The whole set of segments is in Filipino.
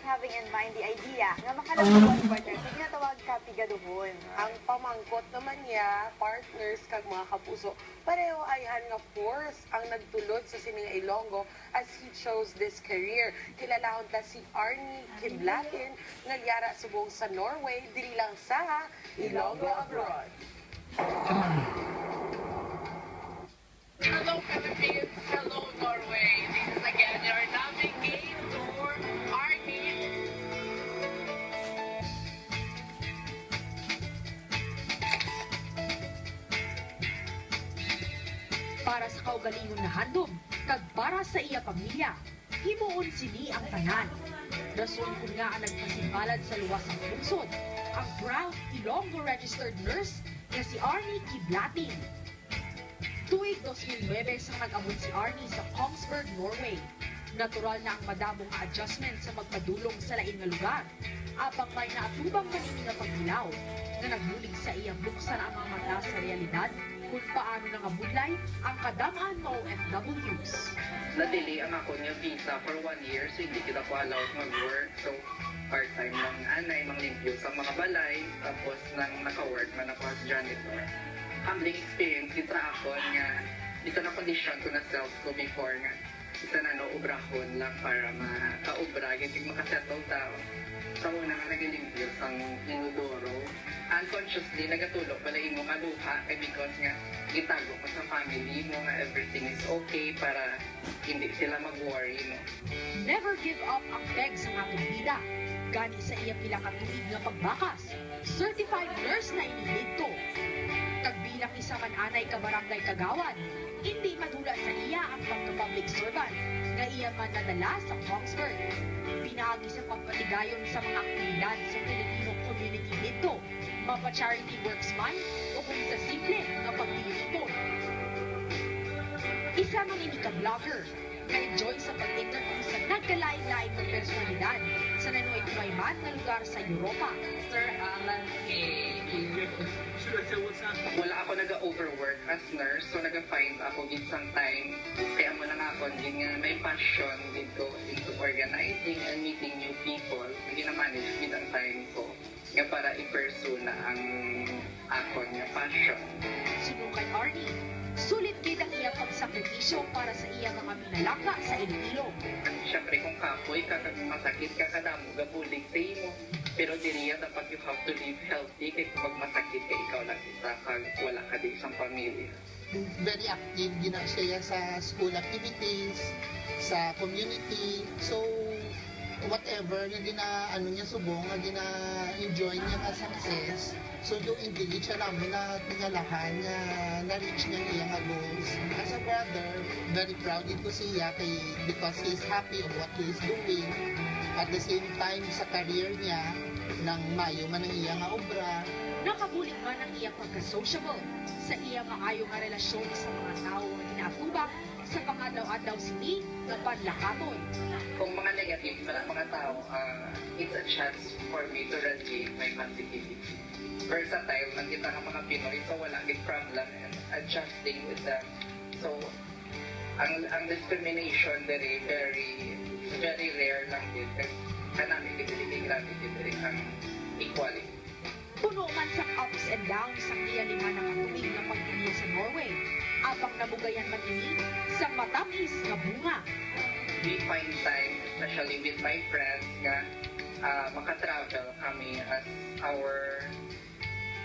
having in mind the idea nga makalabuan partner sa ginatawag kapigaduhon. Ang pamangkot naman niya, partners kag mga kapuso, pareho ayhan nga force ang nagtulod sa sining Ilonggo as he chose this career. Kilalahon ta si Arnie Kiblatin nga liyara subong sa Norway, dili lang sa Ilonggo Abroad. Hello Philippines, hello Norway. This is again your navigate tour, Arnie. Para sa kaugalingon na handom, kag para sa iya pamilya, himuon sini ang tanan. Rason kung nga ang nagpasimbalad sa luwasang lungsod, ang proud Ilonggo registered nurse na si Arnie Kiblatin. Tuig 2009 sang nag-abot si Arnie sa Kongsberg, Norway. Natural na ang madamong adjustment sa magpadulong sa lain nga lugar. Abang may naatubang manini nga paghilaw na nagmulig sa iyang buksan ang mga mata sa realidad kung paano nangabudlay ang kadamaan mga OFWs. Na-delay ang ako niya visa for 1 year, so hindi kita ko allowed mag-work. So, part-time lang anay, manglimpyo sa mga balay, tapos nang naka-work man ako as janitor. Humbling experience, kita ako nga, isa na condition ko na self ko before nga, isa na ubrahon lang para maka-ubra, ganyan makasettle tao. Sa una nga nagalimpyo sa inodoro, unconsciously nagatulog pala mo kaluha because nga itago ko sa family mo nga everything is okay para hindi sila mag-worry mo. Never give up ang peg sa atong bida. Gani sa iya pila ka tuig nga pagbakas, certified nurse na inilito. Kagbilang isa man anay ka barangay kagawad, hindi madula sa iya ang pagka-public servant nga iya man nadala sa Kongsberg. Pinagi sa pagpatigayon sa mga aktibidad sa Filipino community dito, mapa-charity works man o kung sa simple nga paglilipon. Isa man ini ka-vlogger, na-enjoy sa pag-interview sa nagkalain-lain ng personalidad sa nanuay-tuay man na lugar sa Europa. Sir Alan K. Wala ako nag-overwork as nurse, so nag-find ako gisang time. Kaya mo na nga ako, hindi nga may passion dito into organizing and meeting new people. Hindi na-manage with ang time ko. Nga para i-pursue na ang ako nga passion. Sinukay Arnie, sulit gid ang iyang pagsakripisyo para sa iyang mga minalaka sa Iloilo. Siyempre kung kapoy, masakit ka kadamo, gabulig sa imo. Pero diriya dapat you have to live healthy kaya kung magmasakit ka, ikaw lang isa kag wala ka din sa pamilya. Very active gina siya sa school activities, sa community. So whatever nga ano niya subong nga gina-enjoy niya ka success. So yung engage siya namin na tingalahan nga na-reach niya iyang goals. As a brother, very proud ko siya kay because he's happy of what he is doing. At the same time, sa career niya, nang mayo man ang iyang obra. Nakabulit man ang iyang pagka-sociable sa iyang maayo nga relasyon sa mga tao nga ginaatubang sa pangadlaw-adlaw sini nga panlakaton. Kung mga negative na mga tao, it's a chance for me to radiate my positivity. Versatile man kita ng mga Pinoy, so wala big problem and adjusting with them. So, ang discrimination very rare lang din. Kanami hindi grabe din ang equality. Puno man sa ups and downs ang iya lima na katuig na pagdiniya sa Norway, abang nabugayan man ini sa matamis nga bunga. We find time, especially with my friends, nga makatravel kami as our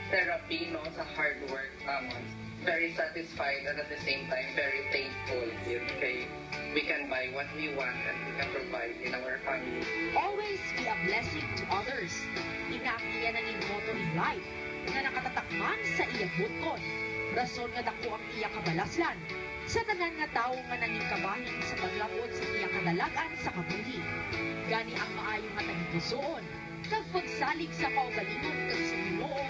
therapy no, sa hard work naman. Very satisfied and at the same time very thankful kay we can buy what we want and we can provide in our family. Always be a blessing to others. Inaakliya ng motto in life na nakatatakman sa iya butkon. Rason nga dako ang iya kabalaslan sa tanan nga tawo nga nangingkabahin sa paglapod sa iya kadalagan sa kabuhi. Gani ang maayo nga tagpusoon kag pagsalig sa kaugalingon kag sa Ginoo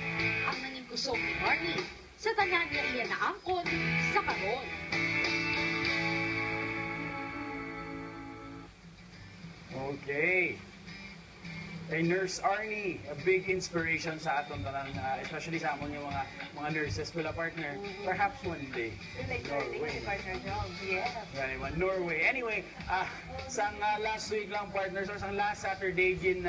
ang nangingkusog ni Arnie sa tanan nga iya naangkon sa karon. Okay. kay Nurse Arnie, a big inspiration sa aton tanan, especially sa amon yung mga nurses pala partner. Perhaps one day. Like Norway. si partner Jong. Yes. Norway. Anyway, sang last week lang partners or sang last Saturday gin